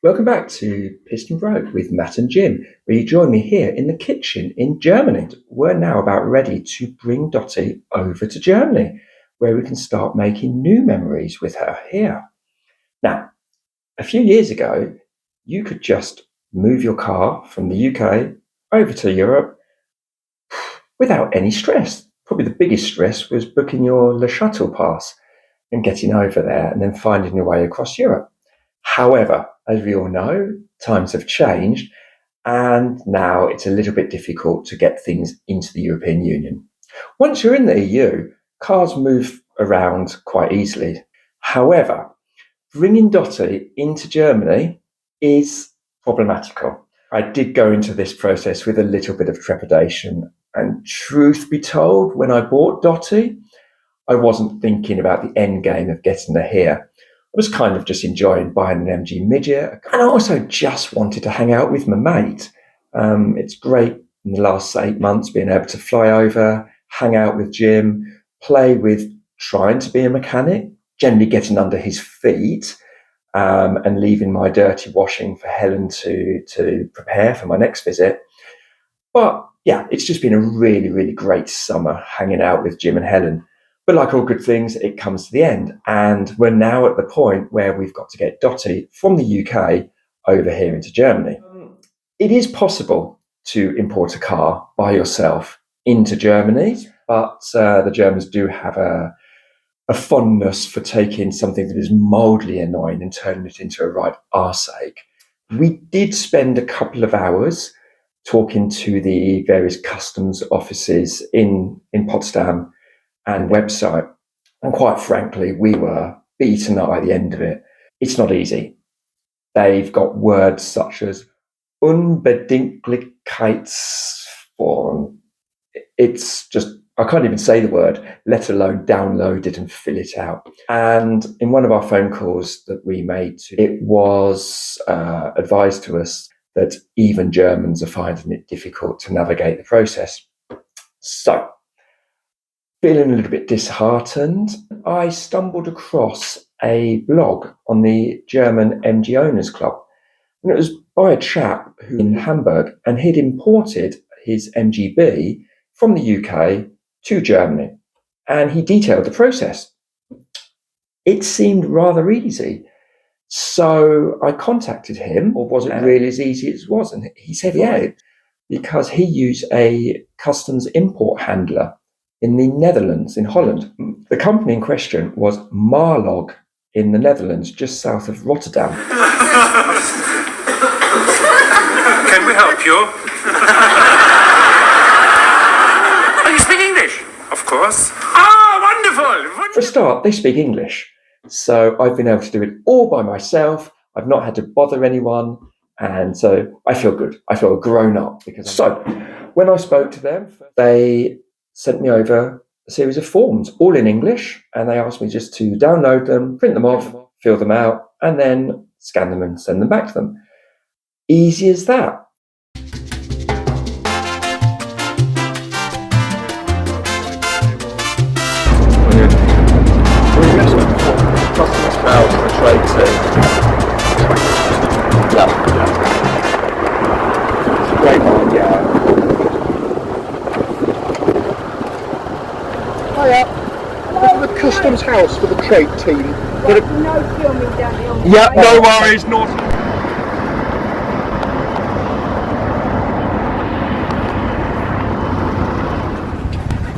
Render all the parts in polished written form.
Welcome back to Piston Road with Matt and Jim, where you join me here in the kitchen in Germany. We're now about ready to bring Dotty over to Germany, where we can start making new memories with her here. Now, a few years ago, you could just move your car from the UK over to Europe without any stress. Probably the biggest stress was booking your Le Shuttle pass and getting over there and then finding your way across Europe. However, as we all know, times have changed, and now it's a little bit difficult to get things into the European Union. Once you're in the EU, cars move around quite easily. However, bringing Dotty into Germany is problematical. I did go into this process with a little bit of trepidation, and truth be told, when I bought Dotty, I wasn't thinking about the end game of getting her here. I was kind of just enjoying buying an MG Midget, and I also just wanted to hang out with my mate. It's great in the last 8 months being able to fly over, hang out with Jim, play with trying to be a mechanic, generally getting under his feet, and leaving my dirty washing for Helen to prepare for my next visit. But yeah, it's just been a really, really great summer hanging out with Jim and Helen. But like all good things, it comes to the end. And we're now at the point where we've got to get Dotty from the UK over here into Germany. It is possible to import a car by yourself into Germany, but the Germans do have a fondness for taking something that is mildly annoying and turning it into a right arseache. We did spend a couple of hours talking to the various customs offices in Potsdam and website, and quite frankly, we were beaten up by the end of it. It's not easy. They've got words such as Unbedingtlichkeitsform. It's just, I can't even say the word, let alone download it and fill it out. And in one of our phone calls that we made, it was advised to us that even Germans are finding it difficult to navigate the process. So, feeling a little bit disheartened, I stumbled across a blog on the German MG Owners Club. And it was by a chap who in Hamburg, and he'd imported his MGB from the UK to Germany. And he detailed the process. It seemed rather easy. So I contacted him, or was it really as easy as it was? And he said, yeah, because he used a customs import handler in the Netherlands, in Holland. The company in question was Marlog in the Netherlands, just south of Rotterdam. Can we help you? Oh, you speak English? Of course. Ah, wonderful! For a start, they speak English. So I've been able to do it all by myself. I've not had to bother anyone. And so I feel good. I feel grown up. So when I spoke to them, they sent me over a series of forms, all in English, and they asked me just to download them, print them off, fill them out, and then scan them and send them back to them. Easy as that. Customs house and a trade team. Yeah. It's a great one, yeah. Hiya. This is the customs house for the trade team. No filming down here. Yeah, no worries, not.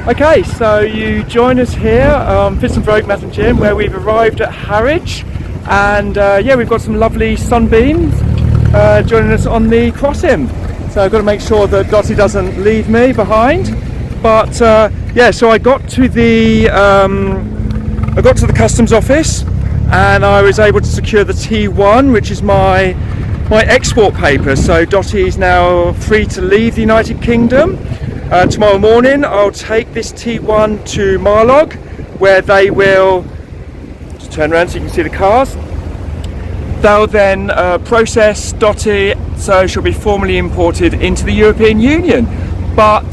Okay, so you join us here on Piston Road, Matt and Jim, where we've arrived at Harwich, and yeah, we've got some lovely sunbeams joining us on the crossing. So I've got to make sure that Dotty doesn't leave me behind. But yeah, so I got to the customs office, and I was able to secure the T1, which is my export paper. So Dotty is now free to leave the United Kingdom. Tomorrow morning I'll take this T1 to Marlog, where they will just turn around so you can see the cars. They'll then process Dotty, so she'll be formally imported into the European Union. But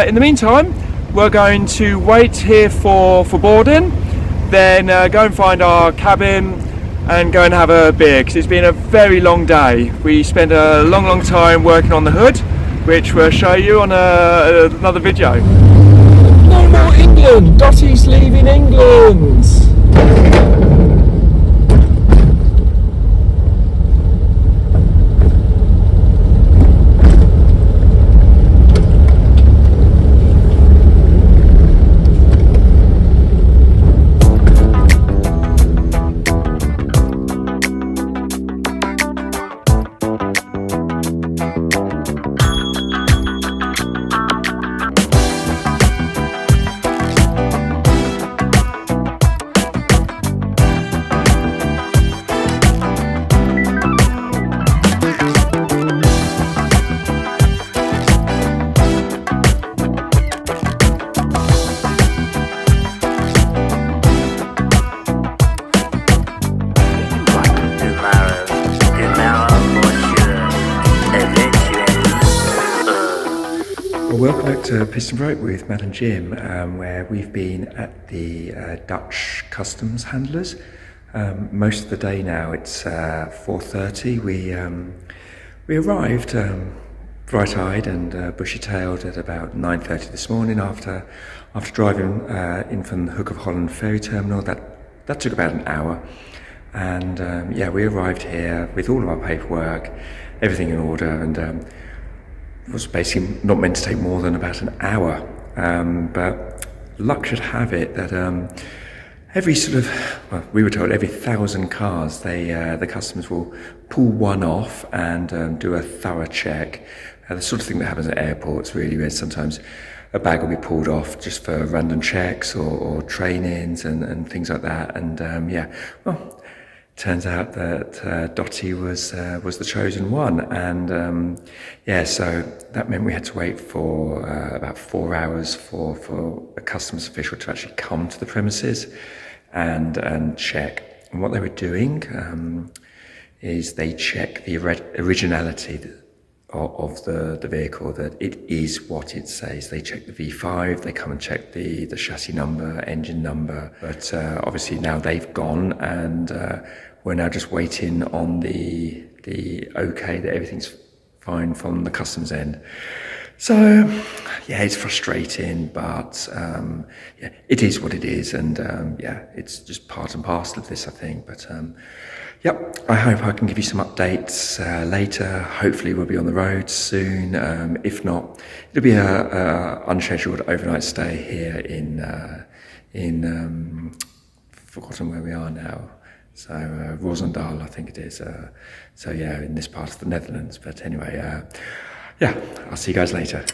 in the meantime, we're going to wait here for boarding, then go and find our cabin, and go and have a beer, because it's been a very long day. We spent a long time working on the hood, which we'll show you on another video. No more England! Dotty's leaving England! Welcome back to Piston Broke with Matt and Jim, where we've been at the Dutch customs handlers. Most of the day now. It's 4:30. We arrived bright-eyed and bushy-tailed at about 9:30 this morning after driving in from the Hook of Holland ferry terminal. That took about an hour, and yeah, we arrived here with all of our paperwork, everything in order, and it was basically not meant to take more than about an hour, but luck should have it that every we were told every 1,000 cars, the customers will pull one off and do a thorough check. The sort of thing that happens at airports, really, where sometimes a bag will be pulled off just for random checks or trainings and things like that. And yeah, well, turns out that Dotty was the chosen one, and yeah, so that meant we had to wait for about 4 hours for a customs official to actually come to the premises and check. And what they were doing is they check the originality of the vehicle, that it is what it says. They check the V5, they come and check the chassis number, engine number, but obviously now they've gone, and we're now just waiting on the okay that everything's fine from the customs end. So yeah, it's frustrating, but yeah, it is what it is, and yeah, it's just part and parcel of this, I think. But yep, I hope I can give you some updates later. Hopefully we'll be on the road soon. If not, it'll be a unscheduled overnight stay here in forgotten where we are now. So Roosendaal, I think it is. So yeah, in this part of the Netherlands. But anyway, yeah, I'll see you guys later.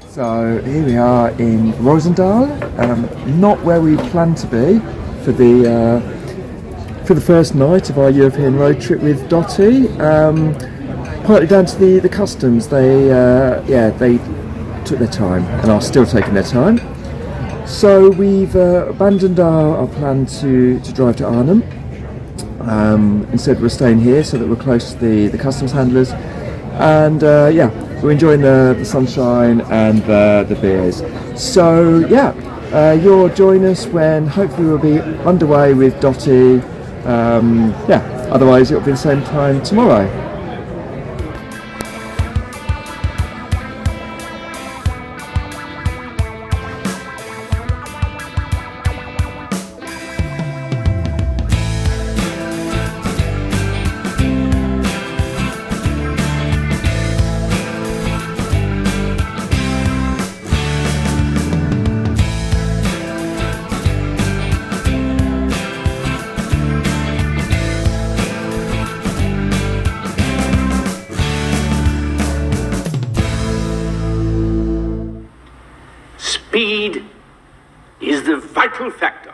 So here we are in Roosendaal, not where we planned to be for the first night of our European road trip with Dotty. Partly down to the customs. They took their time and are still taking their time. So we've abandoned our plan to drive to Arnhem. Instead we're staying here so that we're close to the customs handlers, and yeah, we're enjoying the sunshine and the beers. So yeah, you'll join us when hopefully we'll be underway with Dotty. Yeah, otherwise it'll be the same time tomorrow. Speed is the vital factor.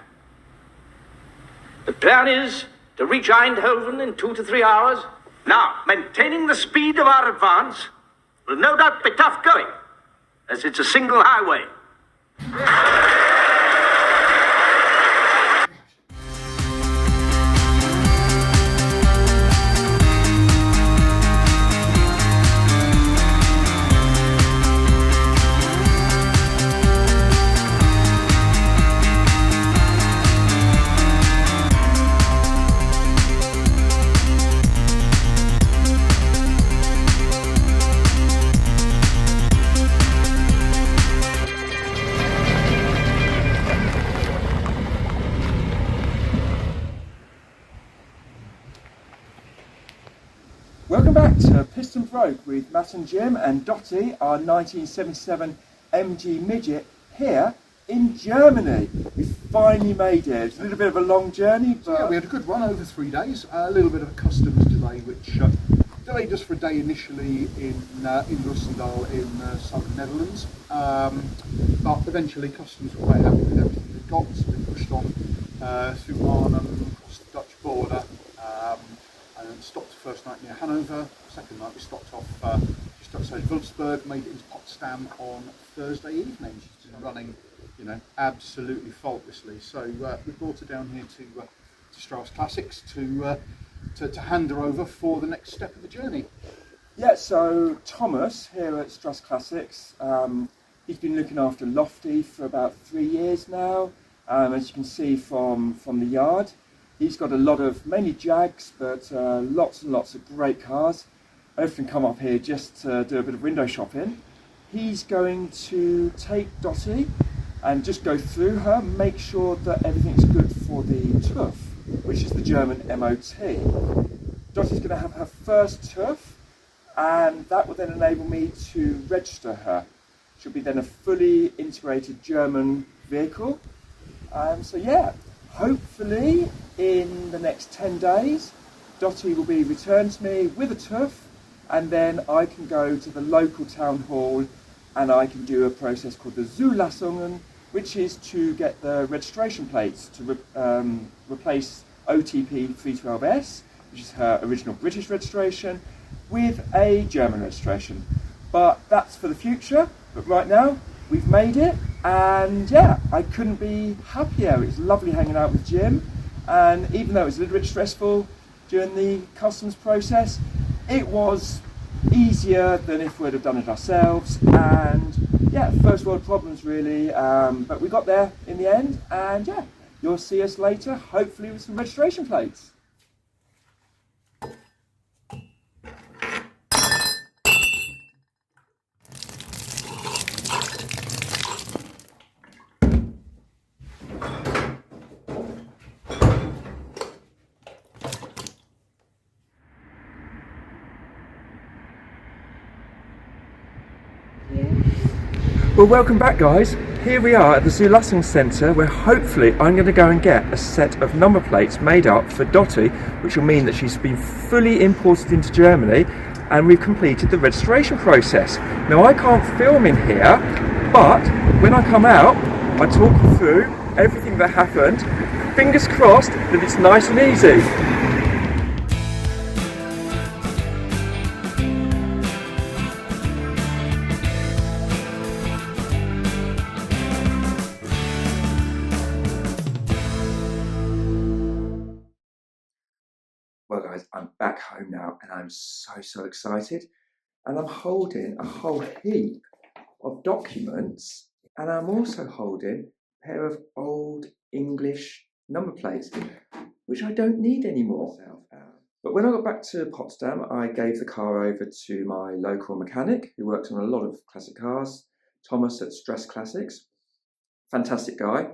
The plan is to reach Eindhoven in 2 to 3 hours. Now, maintaining the speed of our advance will no doubt be tough going, as it's a single highway. Welcome back to Piston Broke with Matt and Jim and Dotty, our 1977 MG Midget, here in Germany. We finally made it. It's a little bit of a long journey, but Yeah, we had a good run over 3 days. A little bit of a customs delay, which delayed us for a day initially in Roosendaal in southern Netherlands. But eventually customs were quite happy with everything they got, so we pushed on through Arnhem, across the Dutch border, and stopped the first night near Hanover. Second night we stopped off just outside Wolfsburg, made it into Potsdam on Thursday evening. She's been running, you know, absolutely faultlessly. So we brought her down here to Strauss Classics to hand her over for the next step of the journey. yeah, so Thomas here at Strauss Classics, he's been looking after Lofty for about 3 years now. As you can see from the yard, he's got a lot of, mainly Jags, but lots and lots of great cars. I often come up here just to do a bit of window shopping. He's going to take Dotty and just go through her, make sure that everything's good for the TÜV, which is the German MOT. Dotty's going to have her first TÜV, and that will then enable me to register her. She'll be then a fully integrated German vehicle. So yeah, hopefully in the next 10 days, Dotty will be returned to me with a TÜV, and then I can go to the local town hall and I can do a process called the Zulassungen, which is to get the registration plates to replace OTP 312S, which is her original British registration, with a German registration. But that's for the future. But right now, we've made it, and yeah, I couldn't be happier. It was lovely hanging out with Jim, and even though it was a little bit stressful during the customs process, it was easier than if we'd have done it ourselves. And yeah, first world problems really, but we got there in the end, and yeah, you'll see us later, hopefully with some registration plates. Well, welcome back guys. Here we are at the Zulassung Centre, where hopefully I'm going to go and get a set of number plates made up for Dotty, which will mean that she's been fully imported into Germany and we've completed the registration process. Now I can't film in here, but when I come out, I talk you through everything that happened. Fingers crossed that it's nice and easy. Well guys, I'm back home now and I'm so excited, and I'm holding a whole heap of documents, and I'm also holding a pair of old English number plates which I don't need anymore. But when I got back to Potsdam, I gave the car over to my local mechanic who works on a lot of classic cars, Thomas at Strauss Classics. Fantastic guy,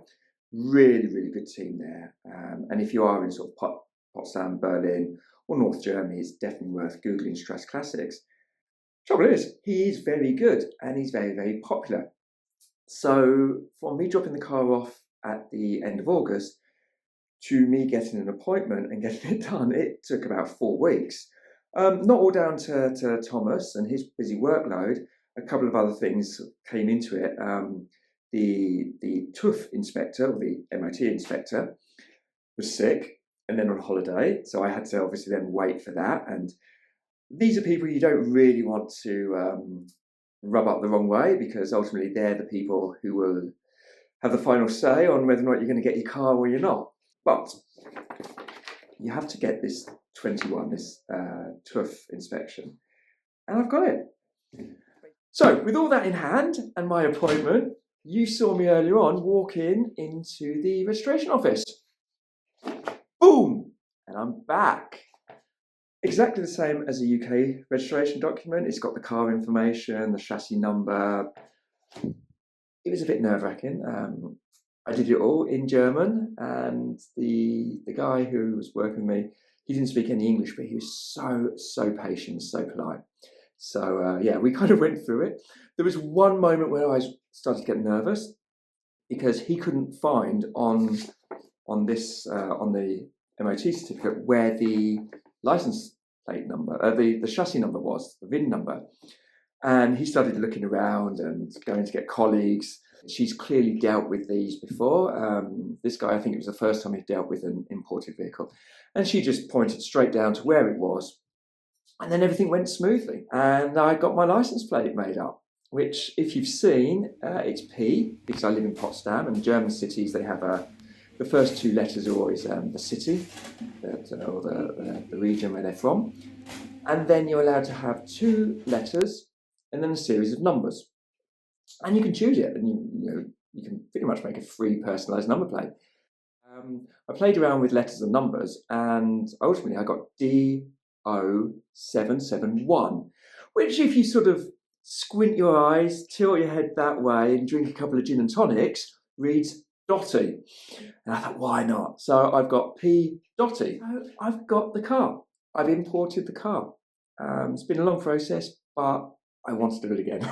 really good team there. And if you are in sort of Potsdam, Berlin, or North Germany, it's definitely worth Googling Strauss Classics. Trouble is, he is very good and he's very popular. So from me dropping the car off at the end of August to me getting an appointment and getting it done, it took about 4 weeks. Not all down to Thomas and his busy workload. A couple of other things came into it. The TÜV inspector, or the MOT inspector, was sick and then on holiday, so I had to obviously then wait for that. And these are people you don't really want to rub up the wrong way, because ultimately they're the people who will have the final say on whether or not you're going to get your car or you're not. But you have to get this 21, this TÜV inspection, and I've got it. So with all that in hand and my appointment, you saw me earlier on walk into the registration office. Boom! And I'm back. Exactly the same as a UK registration document. It's got the car information, the chassis number. It was a bit nerve-wracking. I did it all in German, and the guy who was working with me He didn't speak any English, but he was so patient, so polite. So yeah, we kind of went through it. There was one moment where I started to get nervous because he couldn't find on the MOT certificate where the license plate number, the chassis number was, the VIN number. And he started looking around and going to get colleagues. She's clearly dealt with these before. This guy, I think it was the first time he'd dealt with an imported vehicle. And she just pointed straight down to where it was. And then everything went smoothly. And I got my license plate made up, which, if you've seen, it's P, because I live in Potsdam, and German cities, they have the first two letters are always the city, or the region where they're from. And then you're allowed to have two letters and then a series of numbers. And you can choose it, and you can pretty much make a free personalised number plate. I played around with letters and numbers, and ultimately I got D0771, which, if you sort of squint your eyes, tilt your head that way, and drink a couple of gin and tonics, reads Dotty. And I thought, why not? So I've got P Dotty. I've got the car. I've imported the car. It's been a long process, but I want to do it again.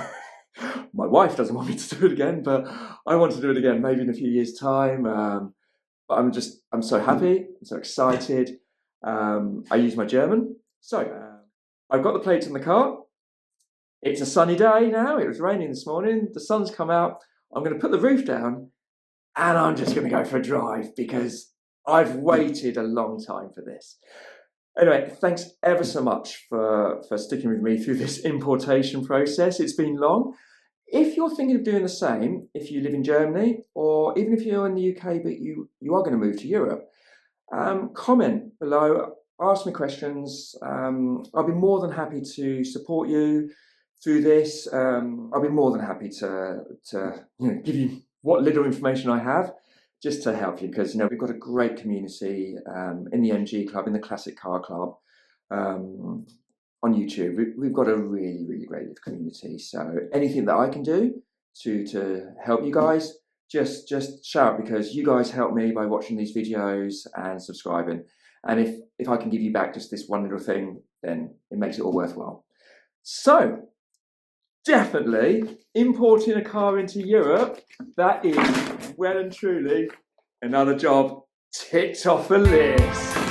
My wife doesn't want me to do it again, but I want to do it again, maybe in a few years' time. But I'm so happy, I'm so excited. I use my German. So I've got the plates in the car. It's a sunny day now. It was raining this morning. The sun's come out. I'm going to put the roof down and I'm just going to go for a drive because I've waited a long time for this. Anyway, thanks ever so much for sticking with me through this importation process. It's been long. If you're thinking of doing the same, if you live in Germany, or even if you're in the UK but you are going to move to Europe, comment below, ask me questions. I'll be more than happy to support you through this. I'll be more than happy to give you what little information I have, just to help you, because we've got a great community in the MG Club, in the Classic Car Club, on YouTube. We've got a really, really great community. So anything that I can do to help you guys, just shout, because you guys help me by watching these videos and subscribing. And if I can give you back just this one little thing, then it makes it all worthwhile. So definitely importing a car into Europe, that is well and truly another job ticked off the list.